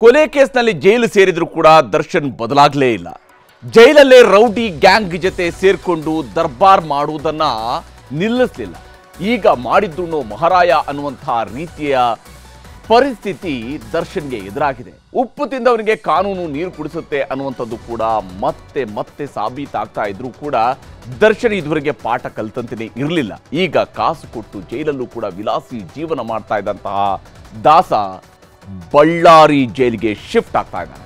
ಕೊಲೆ ಕೇಸ್ನಲ್ಲಿ ಜೈಲು ಸೇರಿದ್ರು ಕೂಡ ದರ್ಶನ್ ಬದಲಾಗಲೇ ಇಲ್ಲ. ಜೈಲಲ್ಲೇ ರೌಡಿ ಗ್ಯಾಂಗ್ ಜೊತೆ ಸೇರ್ಕೊಂಡು ದರ್ಬಾರ್ ಮಾಡುವುದನ್ನ ನಿಲ್ಲಿಸಲಿಲ್ಲ. ಈಗ ಮಾಡಿದ್ದುಣ್ಣೋ ಮಹಾರಾಯ ಅನ್ನುವಂತಹ ರೀತಿಯ ಪರಿಸ್ಥಿತಿ ದರ್ಶನ್ಗೆ ಎದುರಾಗಿದೆ. ಉಪ್ಪು ತಿಂದವನಿಗೆ ಕಾನೂನು ನೀರು ಕುಡಿಸುತ್ತೆ ಅನ್ನುವಂಥದ್ದು ಕೂಡ ಮತ್ತೆ ಮತ್ತೆ ಸಾಬೀತಾಗ್ತಾ ಇದ್ರೂ ಕೂಡ ದರ್ಶನ್ ಇದುವರೆಗೆ ಪಾಠ ಕಲಿತಂತೆಯೇ ಇರಲಿಲ್ಲ. ಈಗ ಕಾಸು ಕೊಟ್ಟು ಜೈಲಲ್ಲೂ ಕೂಡ ವಿಲಾಸಿ ಜೀವನ ಮಾಡ್ತಾ ಇದ್ದಂತಹ ದಾಸ ಬಳ್ಳಾರಿ ಜೈಲಿಗೆ ಶಿಫ್ಟ್ ಆಗ್ತಾ ಇದ್ದಾನೆ.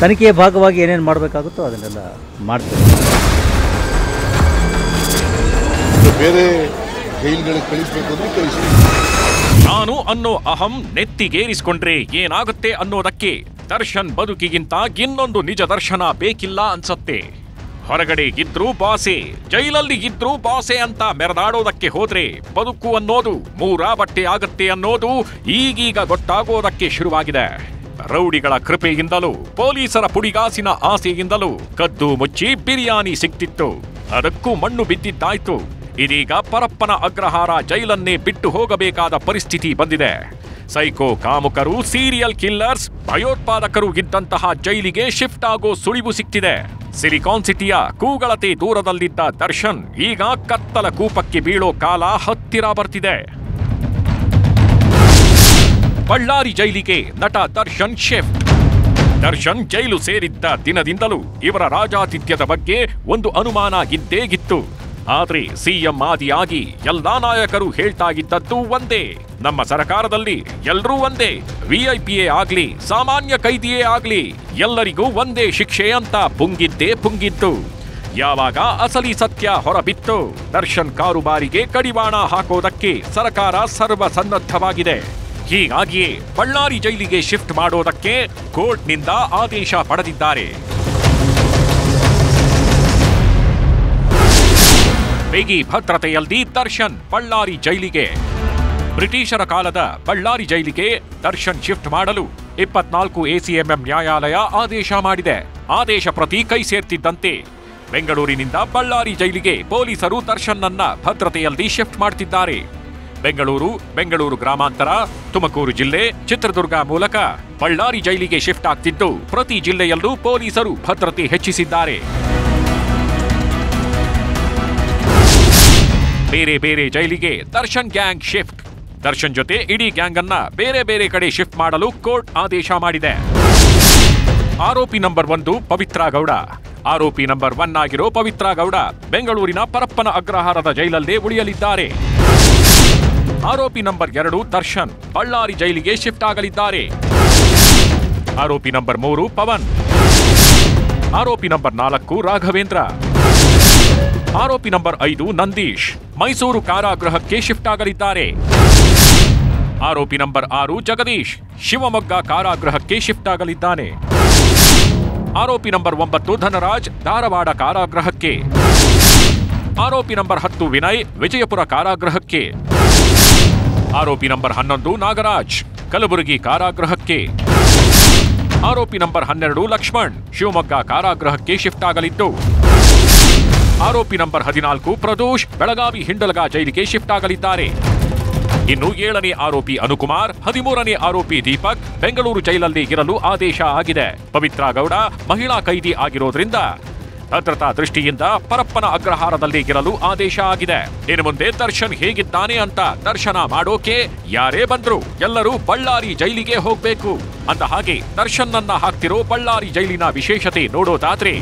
ತನಿಖೆಯ ಭಾಗವಾಗಿ ಏನೇನು ಮಾಡಬೇಕಾಗುತ್ತೋ ಅದನ್ನೆಲ್ಲ ಮಾಡ್ತೀವಿ. ಬೇರೆ ಜೈಲುಗಳಿಗೆ ಕಳಿಸಬೇಕು ಅಂದ್ರೆ ಕಳಿಸ್ತೀವಿ. ನಾನು ಅನ್ನೋ ಅಹಂ ನೆತ್ತಿಗೇರಿಸಿಕೊಂಡ್ರೆ ಏನಾಗುತ್ತೆ ಅನ್ನೋದಕ್ಕೆ ದರ್ಶನ್ ಬದುಕಿಗಿಂತ ಇನ್ನೊಂದು ನಿಜ ದರ್ಶನ ಬೇಕಿಲ್ಲ ಅನ್ಸತ್ತೆ. ಹೊರಗಡೆ ಇದ್ರೂ ಬಾಸೆ, ಜೈಲಲ್ಲಿ ಇದ್ರೂ ಬಾಸೆ ಅಂತ ಮೆರೆದಾಡೋದಕ್ಕೆ ಹೋದ್ರೆ ಬದುಕು ಅನ್ನೋದು ಮೂರಾ ಬಟ್ಟೆ ಆಗತ್ತೆ ಅನ್ನೋದು ಈಗೀಗ ಗೊತ್ತಾಗೋದಕ್ಕೆ ಶುರುವಾಗಿದೆ. ರೌಡಿಗಳ ಕೃಪೆಯಿಂದಲೂ ಪೊಲೀಸರ ಪುಡಿಗಾಸಿನ ಆಸೆಯಿಂದಲೂ ಕದ್ದು ಮುಚ್ಚಿ ಬಿರಿಯಾನಿ ಸಿಕ್ತಿತ್ತು. ಅದಕ್ಕೂ ಮಣ್ಣು ಬಿದ್ದಿದ್ದಾಯ್ತು. ಇದೀಗ ಪರಪ್ಪನ ಅಗ್ರಹಾರ ಜೈಲನ್ನೇ ಬಿಟ್ಟು ಹೋಗಬೇಕಾದ ಪರಿಸ್ಥಿತಿ ಬಂದಿದೆ. ಸೈಕೋ ಕಾಮುಕರು, ಸೀರಿಯಲ್ ಕಿಲ್ಲರ್ಸ್, ಭಯೋತ್ಪಾದಕರು ಇದ್ದಂತಹ ಜೈಲಿಗೆ ಶಿಫ್ಟ್ ಆಗೋ ಸುಳಿವು ಸಿಕ್ತಿದೆ. ಸಿಲಿಕಾನ್ ಸಿಟಿಯ ಕೂಗಳತೆ ದೂರದಲ್ಲಿದ್ದ ದರ್ಶನ್ ಈಗ ಕತ್ತಲ ಕೂಪಕ್ಕೆ ಬೀಳೋ ಕಾಲ ಹತ್ತಿರ ಬರ್ತಿದೆ. ಬಳ್ಳಾರಿ ಜೈಲಿಗೆ ನಟ ದರ್ಶನ್ ಶಿಫ್ಟ್. ದರ್ಶನ್ ಜೈಲು ಸೇರಿದ್ದ ದಿನದಿಂದಲೂ ಇವರ ರಾಜಾತಿಥ್ಯದ ಬಗ್ಗೆ ಒಂದು ಅನುಮಾನ ಇದ್ದೇ ಇತ್ತು. ಆದ್ರೆ ಸಿಎಂ ಆದಿಯಾಗಿ ಎಲ್ಲಾ ನಾಯಕರು ಹೇಳ್ತಾ ಇದ್ದದ್ದು ಒಂದೇ, ನಮ್ಮ ಸರ್ಕಾರದಲ್ಲಿ ಎಲ್ಲರೂ ಒಂದೇ, ವಿಐಪಿಯೇ ಆಗ್ಲಿ ಸಾಮಾನ್ಯ ಕೈದಿಯೇ ಆಗ್ಲಿ ಎಲ್ಲರಿಗೂ ಒಂದೇ ಶಿಕ್ಷೆ ಅಂತ ಪುಂಗಿದ್ದು. ಯಾವಾಗ ಅಸಲಿ ಸತ್ಯ ಹೊರಬಿತ್ತು, ದರ್ಶನ್ ಕಾರುಬಾರಿಗೆ ಕಡಿವಾಣ ಹಾಕೋದಕ್ಕೆ ಸರ್ಕಾರ ಸರ್ವಸನ್ನದ್ಧವಾಗಿದೆ. ಹೀಗಾಗಿಯೇ ಬಳ್ಳಾರಿ ಜೈಲಿಗೆ ಶಿಫ್ಟ್ ಮಾಡೋದಕ್ಕೆ ಕೋರ್ಟ್ನಿಂದ ಆದೇಶ ಪಡೆದಿದ್ದಾರೆ. ಬಿಗಿ ಭದ್ರತೆಯಲ್ಲಿ ದರ್ಶನ್ ಬಳ್ಳಾರಿ ಜೈಲಿಗೆ. ಬ್ರಿಟಿಷರ ಕಾಲದ ಬಳ್ಳಾರಿ ಜೈಲಿಗೆ ದರ್ಶನ್ ಶಿಫ್ಟ್ ಮಾಡಲು 24 ACMM ನ್ಯಾಯಾಲಯ ಆದೇಶ ಮಾಡಿದೆ. ಆದೇಶ ಪ್ರತಿ ಕೈ ಸೇರ್ತಿದ್ದಂತೆ ಬೆಂಗಳೂರಿನಿಂದ ಬಳ್ಳಾರಿ ಜೈಲಿಗೆ ಪೊಲೀಸರು ದರ್ಶನ್ನನ್ನ ಭದ್ರತೆಯಲ್ಲಿ ಶಿಫ್ಟ್ ಮಾಡ್ತಿದ್ದಾರೆ. ಬೆಂಗಳೂರು ಗ್ರಾಮಾಂತರ, ತುಮಕೂರು ಜಿಲ್ಲೆ, ಚಿತ್ರದುರ್ಗ ಮೂಲಕ ಬಳ್ಳಾರಿ ಜೈಲಿಗೆ ಶಿಫ್ಟ್ ಆಗ್ತಿದ್ದು ಪ್ರತಿ ಜಿಲ್ಲೆಯಲ್ಲೂ ಪೊಲೀಸರು ಭದ್ರತೆ ಹೆಚ್ಚಿಸಿದ್ದಾರೆ. ಬೇರೆ ಬೇರೆ ಜೈಲಿಗೆ ದರ್ಶನ್ ಗ್ಯಾಂಗ್ ಶಿಫ್ಟ್. ದರ್ಶನ್ ಜೊತೆ ಇಡೀ ಗ್ಯಾಂಗ್ ಅನ್ನ ಬೇರೆ ಬೇರೆ ಕಡೆ ಶಿಫ್ಟ್ ಮಾಡಲು ಕೋರ್ಟ್ ಆದೇಶ ಮಾಡಿದೆ. ಆರೋಪಿ ನಂಬರ್ 1 ಪವಿತ್ರ ಗೌಡ. ಆರೋಪಿ ನಂಬರ್ 1 ಆಗಿರೋ ಪವಿತ್ರ ಗೌಡ ಬೆಂಗಳೂರಿನ ಪರಪ್ಪನ ಅಗ್ರಹಾರದ ಜೈಲಲ್ಲೇ ಉಳಿಯಲಿದ್ದಾರೆ. ಆರೋಪಿ ನಂಬರ್ 2 ದರ್ಶನ್ ಬಳ್ಳಾರಿ ಜೈಲಿಗೆ ಶಿಫ್ಟ್ ಆಗಲಿದ್ದಾರೆ. ಆರೋಪಿ ನಂಬರ್ 3 ಪವನ್. ಆರೋಪಿ ನಂಬರ್ 4 ರಾಘವೇಂದ್ರ. ಆರೋಪಿ ನಂಬರ್ 5 ನಂದೀಶ್ ಮೈಸೂರು ಕಾರಾಗೃಹಕ್ಕೆ ಶಿಫ್ಟ್ ಆಗಲಿದ್ದಾರೆ. ಆರೋಪಿ ನಂಬರ್ 6 ಜಗದೀಶ್ ಶಿವಮೊಗ್ಗ ಕಾರಾಗೃಹಕ್ಕೆ ಶಿಫ್ಟ್ ಆಗಲಿದ್ದಾನೆ. ಆರೋಪಿ ನಂಬರ್ 9 ಧನರಾಜ್ ಧಾರವಾಡ ಕಾರಾಗೃಹಕ್ಕೆ. ಆರೋಪಿ ನಂಬರ್ 10 ವಿನಯ್ ವಿಜಯಪುರ ಕಾರಾಗೃಹಕ್ಕೆ. ಆರೋಪಿ ನಂಬರ್ 11 ನಾಗರಾಜ್ ಕಲಬುರಗಿ ಕಾರಾಗೃಹಕ್ಕೆ. ಆರೋಪಿ ನಂಬರ್ 12 ಲಕ್ಷ್ಮಣ್ ಶಿವಮೊಗ್ಗ ಕಾರಾಗೃಹಕ್ಕೆ ಶಿಫ್ಟ್ ಆಗಲಿದ್ದು, ಆರೋಪಿ ನಂಬರ್ 14 ಪ್ರದೋಷ್ ಬೆಳಗಾವಿ ಹಿಂಡಲಗ ಜೈಲಿಗೆ ಶಿಫ್ಟ್ ಆಗಲಿದ್ದಾರೆ. ಇನ್ನು 7ನೇ ಆರೋಪಿ ಅನುಕುಮಾರ್, 13ನೇ ಆರೋಪಿ ದೀಪಕ್ ಬೆಂಗಳೂರು ಜೈಲಲ್ಲಿ ಇರಲು ಆದೇಶ ಆಗಿದೆ. ಪವಿತ್ರ ಗೌಡ ಮಹಿಳಾ ಕೈದಿ ಆಗಿರೋದ್ರಿಂದ ಭದ್ರತಾ ದೃಷ್ಟಿಯಿಂದ ಪರಪ್ಪನ ಅಗ್ರಹಾರದಲ್ಲಿ ಇರಲು ಆದೇಶ ಆಗಿದೆ. ಇನ್ನು ಮುಂದೆ ದರ್ಶನ್ ಹೇಗಿದ್ದಾನೆ ಅಂತ ದರ್ಶನ ಮಾಡೋಕೆ ಯಾರೇ ಬಂದ್ರು ಎಲ್ಲರೂ ಬಳ್ಳಾರಿ ಜೈಲಿಗೆ ಹೋಗ್ಬೇಕು. ಅಂದ ಹಾಗೆ ದರ್ಶನ್ನನ್ನ ಹಾಕ್ತಿರೋ ಬಳ್ಳಾರಿ ಜೈಲಿನ ವಿಶೇಷತೆ ನೋಡೋದಾದ್ರೆ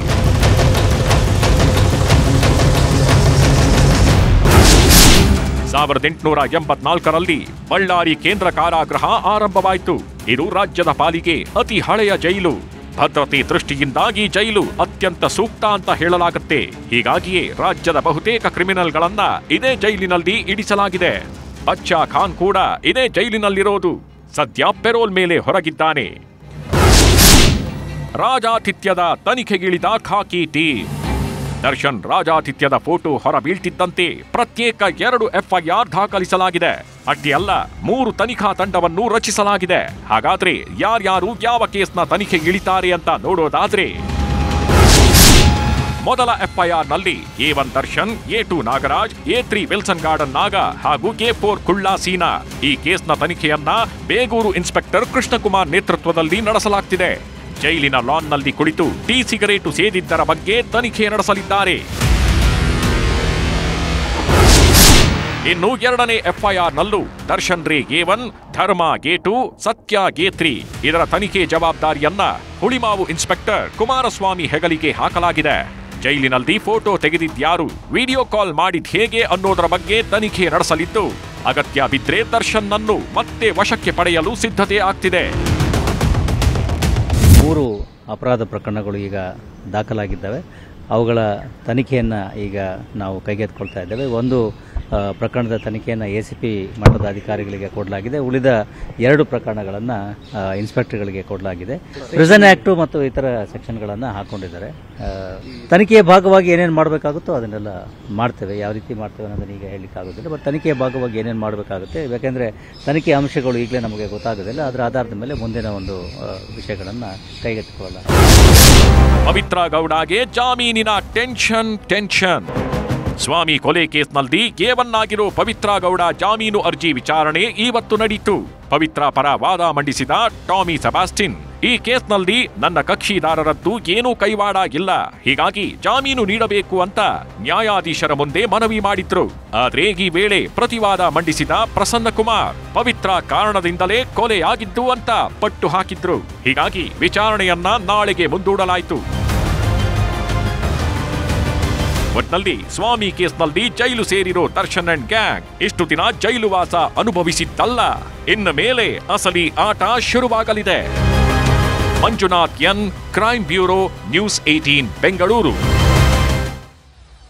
1884ರಲ್ಲಿ ಬಳ್ಳಾರಿ ಕೇಂದ್ರ ಕಾರಾಗೃಹ ಆರಂಭವಾಯಿತು. ಇದು ರಾಜ್ಯದ ಪಾಲಿಗೆ ಅತಿ ಹಳೆಯ ಜೈಲು. ಭದ್ರತೆ ದೃಷ್ಟಿಯಿಂದಾಗಿ ಜೈಲು ಅತ್ಯಂತ ಸೂಕ್ತ ಅಂತ ಹೇಳಲಾಗುತ್ತೆ. ಹೀಗಾಗಿಯೇ ರಾಜ್ಯದ ಬಹುತೇಕ ಕ್ರಿಮಿನಲ್ಗಳನ್ನ ಇದೇ ಜೈಲಿನಲ್ಲಿ ಇಡಿಸಲಾಗಿದೆ. ಬಚ್ಚಾ ಖಾನ್ ಕೂಡ ಇದೇ ಜೈಲಿನಲ್ಲಿರೋದು. ಸದ್ಯ ಪೆರೋಲ್ ಮೇಲೆ ಹೊರಗಿದ್ದಾನೆ. ರಾಜಾತಿಥ್ಯದ ತನಿಖೆಗಿಳಿದ ಖಾಕಿ ಟೀಮ್. ದರ್ಶನ್ ರಾಜಾತಿಥ್ಯದ ಫೋಟೋ ಹೊರಬೀಳ್ತಿದ್ದಂತೆ ಪ್ರತ್ಯೇಕ 2 FIR ದಾಖಲಿಸಲಾಗಿದೆ. ಅಷ್ಟೇ ಅಲ್ಲ, 3 ತನಿಖಾ ತಂಡವನ್ನು ರಚಿಸಲಾಗಿದೆ. ಹಾಗಾದ್ರೆ ಯಾರ್ಯಾರು ಯಾವ ಕೇಸ್ನ ತನಿಖೆ ಇಳಿತಾರೆ ಅಂತ ನೋಡೋದಾದ್ರೆ ಮೊದಲ ಎಫ್ಐಆರ್ನಲ್ಲಿ A1 Darshan, A2 Nagaraj, A3 Wilson garden ನಾಗ ಹಾಗೂ A4 ಕುಳ್ಳಾ ಸೀನಾ. ಈ ಕೇಸ್ನ ತನಿಖೆಯನ್ನ ಬೇಗೂರು ಇನ್ಸ್ಪೆಕ್ಟರ್ ಕೃಷ್ಣಕುಮಾರ್ ನೇತೃತ್ವದಲ್ಲಿ ನಡೆಸಲಾಗ್ತಿದೆ. ಜೈಲಿನ ಲಾನ್ನಲ್ಲಿ ಕುಳಿತು ಟೀ ಸಿಗರೇಟು ಸೇದಿದ್ದರ ಬಗ್ಗೆ ತನಿಖೆ ನಡೆಸಲಿದ್ದಾರೆ. ಇನ್ನು ಎರಡನೇ ಎಫ್ಐಆರ್ನಲ್ಲೂ ದರ್ಶನ್ ರೇ A1, ಧರ್ಮ A2, ಸತ್ಯ A3 ಇದರ ತನಿಖೆ ಜವಾಬ್ದಾರಿಯನ್ನ ಹುಳಿಮಾವು ಇನ್ಸ್ಪೆಕ್ಟರ್ ಕುಮಾರಸ್ವಾಮಿ ಹೆಗಲಿಗೆ ಹಾಕಲಾಗಿದೆ. ಜೈಲಿನಲ್ಲಿ ಫೋಟೋ ತೆಗೆದಿದ್ಯಾರು, ವಿಡಿಯೋ ಕಾಲ್ ಮಾಡಿದ್ ಹೇಗೆ ಅನ್ನೋದರ ಬಗ್ಗೆ ತನಿಖೆ ನಡೆಸಲಿದ್ದು, ಅಗತ್ಯ ಬಿದ್ದರೆ ದರ್ಶನ್ನನ್ನು ಮತ್ತೆ ವಶಕ್ಕೆ ಪಡೆಯಲು ಸಿದ್ಧತೆ ಆಗ್ತಿದೆ. 3 ಅಪರಾಧ ಪ್ರಕರಣಗಳು ಈಗ ದಾಖಲಾಗಿದ್ದಾವೆ. ಅವುಗಳ ತನಿಖೆಯನ್ನು ಈಗ ನಾವು ಕೈಗೆತ್ತಿಕೊಳ್ತಾ ಇದ್ದೇವೆ. ಒಂದು ಪ್ರಕರಣದ ತನಿಖೆಯನ್ನು ACP ಮಟ್ಟದ ಅಧಿಕಾರಿಗಳಿಗೆ ಕೊಡಲಾಗಿದೆ. ಉಳಿದ 2 ಪ್ರಕರಣಗಳನ್ನು ಇನ್ಸ್ಪೆಕ್ಟರ್ಗಳಿಗೆ ಕೊಡಲಾಗಿದೆ. ಪ್ರಿಸನ್ ಆಕ್ಟ್ ಮತ್ತು ಇತರ ಸೆಕ್ಷನ್ಗಳನ್ನು ಹಾಕೊಂಡಿದ್ದಾರೆ. ತನಿಖೆಯ ಭಾಗವಾಗಿ ಏನೇನು ಮಾಡಬೇಕಾಗುತ್ತೋ ಅದನ್ನೆಲ್ಲ ಮಾಡ್ತೇವೆ. ಯಾವ ರೀತಿ ಮಾಡ್ತೇವೆ ಅನ್ನೋದನ್ನು ಈಗ ಹೇಳಲಿಕ್ಕಾಗೋದಿಲ್ಲ. ಬಟ್ ತನಿಖೆಯ ಭಾಗವಾಗಿ ಏನೇನು ಮಾಡಬೇಕಾಗುತ್ತೆ, ಯಾಕೆಂದರೆ ತನಿಖೆ ಅಂಶಗಳು ಈಗಲೇ ನಮಗೆ ಗೊತ್ತಾಗೋದಿಲ್ಲ. ಅದರ ಆಧಾರದ ಮೇಲೆ ಮುಂದಿನ ಒಂದು ವಿಷಯಗಳನ್ನು ಕೈಗೆತ್ತಿಕೊಳ್ಳಲ್ಲ. ಪವಿತ್ರ ಗೌಡಗೆ ಜಾಮೀನಿನ ಟೆನ್ಷನ್. ಸ್ವಾಮಿ ಕೊಲೆ ಕೇಸ್ನಲ್ಲಿ A1 ಆಗಿರೋ ಪವಿತ್ರ ಗೌಡ ಜಾಮೀನು ಅರ್ಜಿ ವಿಚಾರಣೆ ಇವತ್ತು ನಡೆಯಿತು. ಪವಿತ್ರ ಪರ ವಾದ ಮಂಡಿಸಿದ ಟಾಮಿ ಸೆಬಾಸ್ಟಿನ್, ಈ ಕೇಸ್ನಲ್ಲಿ ನನ್ನ ಕಕ್ಷಿದಾರರದ್ದು ಏನೂ ಕೈವಾಡ ಇಲ್ಲ, ಹೀಗಾಗಿ ಜಾಮೀನು ನೀಡಬೇಕು ಅಂತ ನ್ಯಾಯಾಧೀಶರ ಮುಂದೆ ಮನವಿ ಮಾಡಿದ್ರು. ಆದ್ರೆ ಈ ವೇಳೆ ಪ್ರತಿವಾದ ಮಂಡಿಸಿದ ಪ್ರಸನ್ನ ಕುಮಾರ್, ಪವಿತ್ರ ಕಾರಣದಿಂದಲೇ ಕೊಲೆಯಾಗಿದ್ದು ಅಂತ ಪಟ್ಟು ಹಾಕಿದ್ರು. ಹೀಗಾಗಿ ವಿಚಾರಣೆಯನ್ನ ನಾಳೆಗೆ ಮುಂದೂಡಲಾಯಿತು. ಒಟ್ನಲ್ಲಿ ಸ್ವಾಮಿ ಕೇಸ್ನಲ್ಲಿ ಜೈಲು ಸೇರಿರೋ ದರ್ಶನ್ ಅಂಡ್ ಗ್ಯಾಂಗ್ ಇಷ್ಟು ದಿನ ಜೈಲು ವಾಸ ಅನುಭವಿಸಿದ್ದಲ್ಲ, ಇನ್ನು ಮೇಲೆ ಅಸಲಿ ಆಟ ಶುರುವಾಗಲಿದೆ. Manjunath N, crime bureau, news 18 Bengaluru.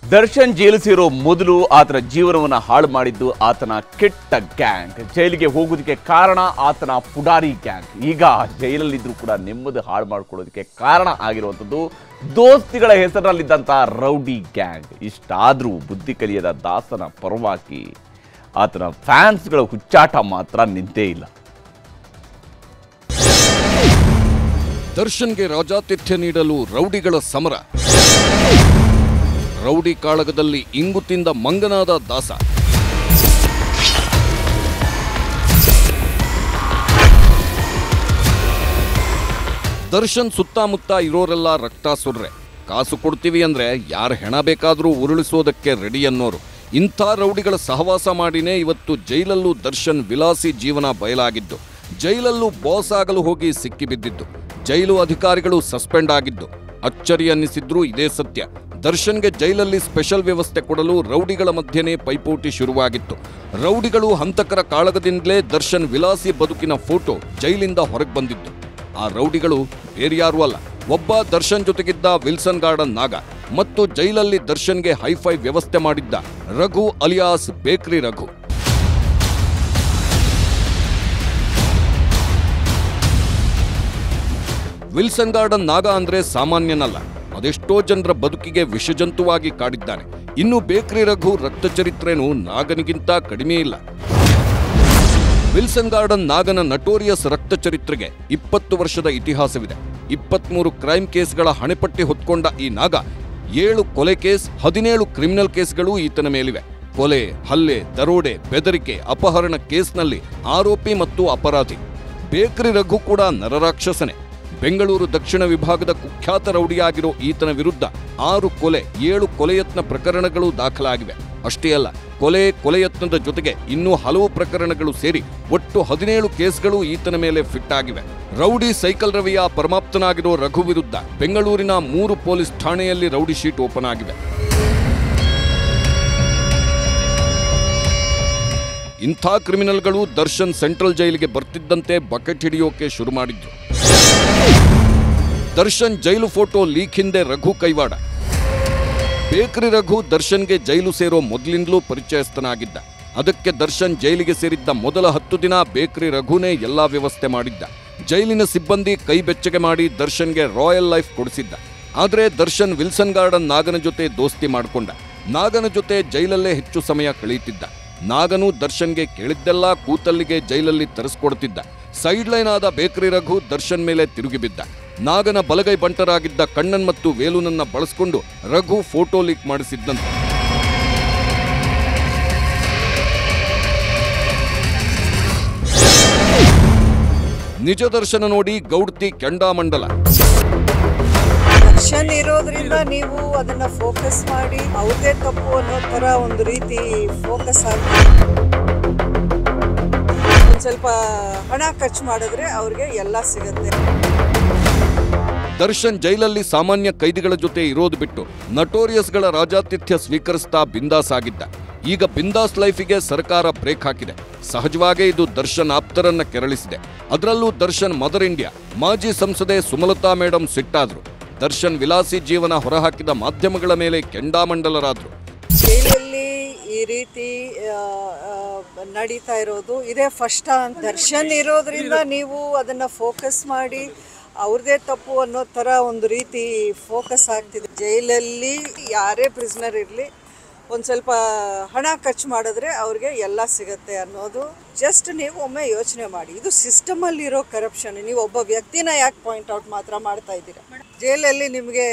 Darshan ಜೈಲು ಸೇರೋ ಮೊದಲು ಆತನ ಜೀವನವನ್ನು ಹಾಳು ಮಾಡಿದ್ದು ಆತನ ಕೆಟ್ಟ ಗ್ಯಾಂಗ್. ಜೈಲಿಗೆ ಹೋಗೋದಕ್ಕೆ ಕಾರಣ ಆತನ ಪುಡಾರಿ ಗ್ಯಾಂಗ್. ಈಗ ಜೈಲಲ್ಲಿದ್ರೂ ಕೂಡ ನೆಮ್ಮದಿ ಹಾಳು ಮಾಡ್ಕೊಳ್ಳೋದಕ್ಕೆ ಕಾರಣ ಆಗಿರುವಂಥದ್ದು ದೋಸ್ತಿಗಳ ಹೆಸರಿನಲ್ಲಿದ್ದಂಥ ರೌಡಿ ಗ್ಯಾಂಗ್. ಇಷ್ಟಾದರೂ ಬುದ್ಧಿ ಕಲಿಯದ ದಾಸನ ಪರವಾಗಿ ಆತನ ಫ್ಯಾನ್ಸ್ಗಳ ಹುಚ್ಚಾಟ ಮಾತ್ರ ನಿಂತೇ ಇಲ್ಲ. ದರ್ಶನ್ಗೆ ರಾಜಾತಿಥ್ಯ ನೀಡಲು ರೌಡಿಗಳ ಸಮರ. ರೌಡಿ ಕಾಳಗದಲ್ಲಿ ಇಂಗು ತಿಂದ ಮಂಗನಾದ ದಾಸ. ದರ್ಶನ್ ಸುತ್ತಮುತ್ತ ಇರೋರೆಲ್ಲ ರಕ್ತಾಸುರ್ರೆ. ಕಾಸು ಕೊಡ್ತೀವಿ ಅಂದ್ರೆ ಯಾರ ಹೆಣ ಬೇಕಾದರೂ ಉರುಳಿಸೋದಕ್ಕೆ ರೆಡಿ ಅನ್ನೋರು. ಇಂಥ ರೌಡಿಗಳ ಸಹವಾಸ ಮಾಡಿನೇ ಇವತ್ತು ಜೈಲಲ್ಲೂ ದರ್ಶನ್ ವಿಲಾಸಿ ಜೀವನ ಬಯಲಾಗಿದ್ದು, ಜೈಲಲ್ಲೂ ಬಾಸ್ ಆಗಲು ಹೋಗಿ ಸಿಕ್ಕಿಬಿದ್ದಿದ್ದು, ಜೈಲು ಅಧಿಕಾರಿಗಳು ಸಸ್ಪೆಂಡ್ ಆಗಿದ್ದು. ಅಚ್ಚರಿ ಅನ್ನಿಸಿದ್ರು ಇದೇ ಸತ್ಯ. ದರ್ಶನ್ಗೆ ಜೈಲಲ್ಲಿ ಸ್ಪೆಷಲ್ ವ್ಯವಸ್ಥೆ ಕೊಡಲು ರೌಡಿಗಳ ಮಧ್ಯೆನೇ ಪೈಪೋಟಿ ಶುರುವಾಗಿತ್ತು. ರೌಡಿಗಳು ಹಂತಕರ ಕಾಳಗದಿಂದಲೇ ದರ್ಶನ್ ವಿಲಾಸಿ ಬದುಕಿನ ಫೋಟೋ ಜೈಲಿಂದ ಹೊರಗೆ ಬಂದಿದ್ದು. ಆ ರೌಡಿಗಳು ಬೇರ್ಯಾರೂ ಅಲ್ಲ, ಒಬ್ಬ ದರ್ಶನ್ ಜೊತೆಗಿದ್ದ ವಿಲ್ಸನ್ ಗಾರ್ಡನ್ ನಾಗ ಮತ್ತು ಜೈಲಲ್ಲಿ ದರ್ಶನ್ಗೆ ಹೈಫೈ ವ್ಯವಸ್ಥೆ ಮಾಡಿದ್ದ ರಘು ಅಲಿಯಾಸ್ ಬೇಕ್ರಿ ರಘು. ವಿಲ್ಸನ್ ಗಾರ್ಡನ್ ನಾಗ ಅಂದ್ರೆ ಸಾಮಾನ್ಯನಲ್ಲ, ಅದೆಷ್ಟೋ ಜನರ ಬದುಕಿಗೆ ವಿಷಜಂತುವಾಗಿ ಕಾಡಿದ್ದಾನೆ. ಇನ್ನು ಬೇಕ್ರಿ ರಘು ರಕ್ತ ಚರಿತ್ರೆನೂ ನಾಗನಿಗಿಂತ ಕಡಿಮೆ ಇಲ್ಲ. ವಿಲ್ಸನ್ ಗಾರ್ಡನ್ ನಾಗನ ನಟೋರಿಯಸ್ ರಕ್ತ ಚರಿತ್ರೆಗೆ 20 ವರ್ಷದ ಇತಿಹಾಸವಿದೆ. 23 ಕ್ರೈಮ್ ಕೇಸ್ಗಳ ಹಣೆಪಟ್ಟಿ ಹೊತ್ಕೊಂಡ ಈ ನಾಗ 7 ಕೊಲೆ ಕೇಸ್, 17 ಕ್ರಿಮಿನಲ್ ಕೇಸ್ಗಳು ಈತನ ಮೇಲಿವೆ. ಕೊಲೆ, ಹಲ್ಲೆ, ದರೋಡೆ, ಬೆದರಿಕೆ, ಅಪಹರಣ ಕೇಸ್ನಲ್ಲಿ ಆರೋಪಿ ಮತ್ತು ಅಪರಾಧಿ. ಬೇಕ್ರಿ ರಘು ಕೂಡ ನರರಾಕ್ಷಸನೆ. ಬೆಂಗಳೂರು ದಕ್ಷಿಣ ವಿಭಾಗದ ಕುಖ್ಯಾತ ರೌಡಿಯಾಗಿರೋ ಈತನ ವಿರುದ್ಧ 6 ಕೊಲೆ, 7 ಕೊಲೆಯತ್ನ ಪ್ರಕರಣಗಳು ದಾಖಲಾಗಿವೆ. ಅಷ್ಟೇ ಅಲ್ಲ, ಕೊಲೆಯತ್ನದ ಜೊತೆಗೆ ಇನ್ನೂ ಹಲವು ಪ್ರಕರಣಗಳು ಸೇರಿ ಒಟ್ಟು 17 ಕೇಸ್ಗಳು ಈತನ ಮೇಲೆ ಫಿಟ್ ಆಗಿವೆ. ರೌಡಿ ಸೈಕಲ್ ರವಿಯ ಪರಮಾಪ್ತನಾಗಿರೋ ರಘು ವಿರುದ್ಧ ಬೆಂಗಳೂರಿನ 3 ಪೊಲೀಸ್ ಠಾಣೆಯಲ್ಲಿ ರೌಡಿ ಶೀಟ್ ಓಪನ್ ಆಗಿವೆ. ಇಂಥ ಕ್ರಿಮಿನಲ್ಗಳು ದರ್ಶನ್ ಸೆಂಟ್ರಲ್ ಜೈಲಿಗೆ ಬರ್ತಿದ್ದಂತೆ ಬಕೆಟ್ ಹಿಡಿಯೋಕೆ ಶುರು ಮಾಡಿದ್ರು. ದರ್ಶನ್ ಜೈಲು ಫೋಟೋ ಲೀಕ್ ಹಿಂದೆ ರಘು ಕೈವಾಡ. ಬೇಕ್ರಿ ರಘು ದರ್ಶನ್ಗೆ ಜೈಲು ಸೇರೋ ಮೊದಲಿಂದಲೂ ಪರಿಚಯಸ್ಥನಾಗಿದ್ದ. ಅದಕ್ಕೆ ದರ್ಶನ್ ಜೈಲಿಗೆ ಸೇರಿದ್ದ ಮೊದಲ 10 ದಿನ ಬೇಕ್ರಿ ರಘುನೇ ಎಲ್ಲಾ ವ್ಯವಸ್ಥೆ ಮಾಡಿದ್ದ. ಜೈಲಿನ ಸಿಬ್ಬಂದಿ ಕೈ ಬೆಚ್ಚಗೆ ಮಾಡಿ ದರ್ಶನ್ಗೆ ರಾಯಲ್ ಲೈಫ್ ಕೊಡಿಸಿದ್ದ. ಆದರೆ ದರ್ಶನ್ ವಿಲ್ಸನ್ ಗಾರ್ಡನ್ ನಾಗನ ಜೊತೆ ದೋಸ್ತಿ ಮಾಡಿಕೊಂಡ. ನಾಗನ ಜೊತೆ ಜೈಲಲ್ಲೇ ಹೆಚ್ಚು ಸಮಯ ಕಳೆಯುತ್ತಿದ್ದ. ನಾಗನು ದರ್ಶನ್ಗೆ ಕೇಳಿದ್ದೆಲ್ಲ ಕೂತಲ್ಲಿಗೆ ಜೈಲಲ್ಲಿ ತರಿಸ್ಕೊಡ್ತಿದ್ದ. ಸೈಡ್ ಲೈನ್ ಆದ ಬೇಕ್ರಿ ರಘು ದರ್ಶನ್ ಮೇಲೆ ತಿರುಗಿ ಬಿದ್ದ. ನಾಗನ ಬಲಗೈ ಬಂಟರಾಗಿದ್ದ ಕಣ್ಣನ್ ಮತ್ತು ವೇಲುನನ್ನ ಬಳಸಿಕೊಂಡು ರಘು ಫೋಟೋ ಲೀಕ್ ಮಾಡಿಸಿದ್ದಂತೆ. ನಿಜ ದರ್ಶನ ನೋಡಿ ಗೌಡ್ತಿ ಕೆಂಡಾಮಂಡಲ. ದರ್ಶನ್ ಇರೋದ್ರಿಂದ ನೀವು ಅದನ್ನ ಫೋಕಸ್ ಮಾಡಿ ಅವ್ರದೇ ತಪ್ಪು ಅನ್ನೋ ತರ ಒಂದು ರೀತಿ ಫೋಕಸ್ ಆಗಿ ಒಂದ್ ಸ್ವಲ್ಪ ಹಣ ಖರ್ಚು ಮಾಡಿದ್ರೆ ಅವ್ರಿಗೆ ಎಲ್ಲ ಸಿಗತ್ತೆ. ದರ್ಶನ್ ಜೈಲಲ್ಲಿ ಸಾಮಾನ್ಯ ಕೈದಿಗಳ ಜೊತೆ ಇರೋದು ಬಿಟ್ಟು ನಟೋರಿಯಸ್ಗಳ ರಾಜಾತಿಥ್ಯ ಸ್ವೀಕರಿಸ್ತಾ ಬಿಂದಾಸ್ ಆಗಿದ್ದ. ಈಗ ಬಿಂದಾಸ್ ಲೈಫಿಗೆ ಸರ್ಕಾರ ಬ್ರೇಕ್ ಹಾಕಿದೆ. ಸಹಜವಾಗೇ ಇದು ದರ್ಶನ್ ಆಪ್ತರನ್ನ ಕೆರಳಿಸಿದೆ. ಅದರಲ್ಲೂ ದರ್ಶನ್ ಮದರ್ ಇಂಡಿಯಾ ಮಾಜಿ ಸಂಸದೆ ಸುಮಲತಾ ಮೇಡಮ್ ಸಿಟ್ಟಾದ್ರು. ದರ್ಶನ್ ವಿಲಾಸಿ ಜೀವನ ಹೊರಹಾಕಿದ ಮಾಧ್ಯಮಗಳ ಮೇಲೆ ಕೆಂಡಾಮಂಡಲರಾದ್ರು. ಜೈಲಲ್ಲಿ ಈ ರೀತಿ ನಡೀತಾ ಇರೋದು ಇದೇ ಫಸ್ಟ್. ದರ್ಶನ್ ಇರೋದ್ರಿಂದ ನೀವು ಅದನ್ನ ಫೋಕಸ್ ಮಾಡಿ ಅವ್ರದೇ ತಪ್ಪು ಅನ್ನೋ ತರ ಒಂದು ರೀತಿ ಫೋಕಸ್ ಆಗ್ತಿದೆ. ಜೈಲಲ್ಲಿ ಯಾರೇ ಪ್ರಿಸ್ನರ್ ಇರಲಿ ಒಂದು ಸ್ವಲ್ಪ ಹಣ ಖರ್ಚು ಮಾಡಿದ್ರೆ ಅವ್ರಿಗೆ ಎಲ್ಲ ಸಿಗತ್ತೆ ಅನ್ನೋದು ಜಸ್ಟ್ ನೀವು ಒಮ್ಮೆ ಯೋಚನೆ ಮಾಡಿ. ಇದು ಸಿಸ್ಟಮಲ್ಲಿ ಇರೋ ಕರಪ್ಷನ್. ನೀವು ಒಬ್ಬ ವ್ಯಕ್ತಿನ ಯಾಕೆ ಪಾಯಿಂಟ್ ಔಟ್ ಮಾತ್ರ ಮಾಡ್ತಾ ಇದ್ದೀರಾ? ಜೈಲಲ್ಲಿ ನಿಮಗೆ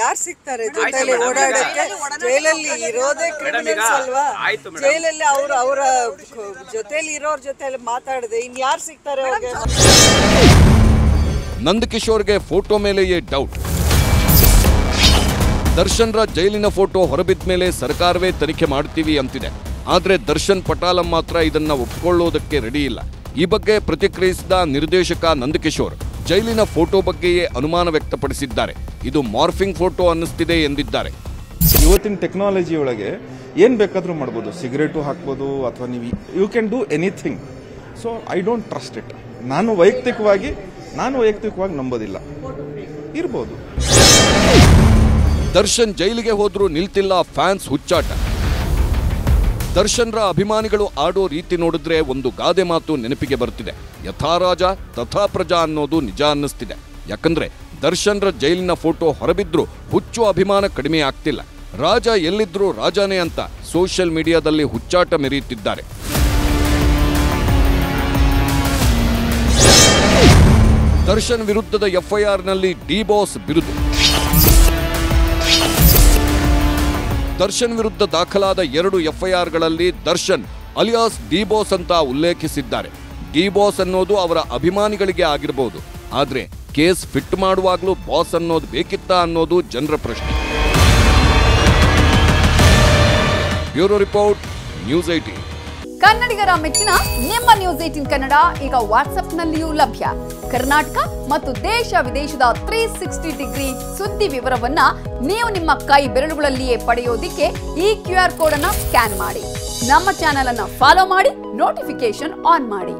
ಯಾರು ಸಿಗ್ತಾರೆ ಜೊತೆಲಿ ಓಡಾಡಕ್ಕೆ? ಜೈಲಲ್ಲಿ ಇರೋದೇ ಕ್ರಿಮಿನಲ್ಸ್ ಅಲ್ವಾ? ಜೈಲಲ್ಲಿ ಅವರ ಜೊತೆಲಿ ಇರೋರ ಜೊತೆಲಿ ಮಾತಾಡದೆ ಇನ್ಯಾರು ಸಿಗ್ತಾರೆ ಅವ್ರಿಗೆ? ನಂದಕಿಶೋರ್ಗೆ ಫೋಟೋ ಮೇಲೆಯೇ ಡೌಟ್. ದರ್ಶನ್ರ ಜೈಲಿನ ಫೋಟೋ ಹೊರಬಿದ್ದ ಮೇಲೆ ಸರ್ಕಾರವೇ ತನಿಖೆ ಮಾಡ್ತೀವಿ ಅಂತಿದೆ. ಆದ್ರೆ ದರ್ಶನ್ ಪಟಾಲಂ ಮಾತ್ರ ಇದನ್ನ ಒಪ್ಪಿಕೊಳ್ಳೋದಕ್ಕೆ ರೆಡಿ ಇಲ್ಲ. ಈ ಬಗ್ಗೆ ಪ್ರತಿಕ್ರಿಯಿಸಿದ ನಿರ್ದೇಶಕ ನಂದಕಿಶೋರ್ ಜೈಲಿನ ಫೋಟೋ ಬಗ್ಗೆಯೇ ಅನುಮಾನ ವ್ಯಕ್ತಪಡಿಸಿದ್ದಾರೆ. ಇದು ಮಾರ್ಫಿಂಗ್ ಫೋಟೋ ಅನ್ನಿಸ್ತಿದೆ ಎಂದಿದ್ದಾರೆ. ಇವತ್ತಿನ ಟೆಕ್ನಾಲಜಿ ಒಳಗೆ ಏನ್ ಬೇಕಾದ್ರೂ ಮಾಡ್ಬೋದು. ಸಿಗರೇಟು ಹಾಕ್ಬೋದು ಅಥವಾ ನೀವು you can do anything. So I don't trust it. ನಾನು ವೈಯಕ್ತಿಕವಾಗಿ ನಂಬೋದಿಲ್ಲ. ಇರ್ಬೋದು. ದರ್ಶನ್ ಜೈಲಿಗೆ ಹೋದ್ರೂ ನಿಲ್ತಿಲ್ಲ ಫ್ಯಾನ್ಸ್ ಹುಚ್ಚಾಟ. ದರ್ಶನ್ರ ಅಭಿಮಾನಿಗಳು ಆಡೋ ರೀತಿ ನೋಡಿದ್ರೆ ಒಂದು ಗಾದೆ ಮಾತು ನೆನಪಿಗೆ ಬರ್ತಿದೆ. ಯಥಾ ರಾಜ ತಥಾ ಪ್ರಜಾ ಅನ್ನೋದು ನಿಜ ಅನ್ನಿಸ್ತಿದೆ. ಯಾಕಂದ್ರೆ ದರ್ಶನ್ರ ಜೈಲಿನ ಫೋಟೋ ಹೊರಬಿದ್ರೂ ಹುಚ್ಚು ಅಭಿಮಾನ ಕಡಿಮೆ ಆಗ್ತಿಲ್ಲ. ರಾಜ ಎಲ್ಲಿದ್ರೂ ರಾಜಾನೇ ಅಂತ ಸೋಷಿಯಲ್ ಮೀಡಿಯಾದಲ್ಲಿ ಹುಚ್ಚಾಟ ಮೆರೆಯುತ್ತಿದ್ದಾರೆ. ದರ್ಶನ್ ವಿರುದ್ಧದ ಎಫ್ಐಆರ್ನಲ್ಲಿ ಡಿ-ಬಾಸ್ ಬಿರುದು. ದರ್ಶನ್ ವಿರುದ್ಧ ದಾಖಲಾದ 2 ಎಫ್ಐಆರ್ಗಳಲ್ಲಿ ದರ್ಶನ್ ಅಲಿಯಾಸ್ ಡಿ-ಬಾಸ್ ಅಂತ ಉಲ್ಲೇಖಿಸಿದ್ದಾರೆ. ಡಿ-ಬಾಸ್ ಅನ್ನೋದು ಅವರ ಅಭಿಮಾನಿಗಳಿಗೆ ಆಗಿರಬಹುದು. ಆದ್ರೆ ಕೇಸ್ ಫಿಟ್ ಮಾಡುವಾಗಲೂ ಬಾಸ್ ಅನ್ನೋದು ಬೇಕಿತ್ತಾ ಅನ್ನೋದು ಜನರ ಪ್ರಶ್ನೆ. Bureau report, news 18. ಕನ್ನಡಿಗರ ಮೆಚ್ಚಿನ ನಿಮ್ಮ ನ್ಯೂಸ್ 18 ಕನ್ನಡ ಈಗ ವಾಟ್ಸ್ಆಪ್ನಲ್ಲಿಯೂ ಲಭ್ಯ. ಕರ್ನಾಟಕ ಮತ್ತು ದೇಶ ವಿದೇಶದ 360 ಡಿಗ್ರಿ ಸುದ್ದಿ ವಿವರವನ್ನ ನೀವು ನಿಮ್ಮ ಕೈ ಬೆರಳುಗಳಲ್ಲಿಯೇ ಪಡೆಯೋದಿಕ್ಕೆ ಈ QR ಕೋಡ್ ಅನ್ನ ಸ್ಕ್ಯಾನ್ ಮಾಡಿ. ನಮ್ಮ ಚಾನೆಲ್ ಅನ್ನ ಫಾಲೋ ಮಾಡಿ, ನೋಟಿಫಿಕೇಶನ್ ಆನ್ ಮಾಡಿ.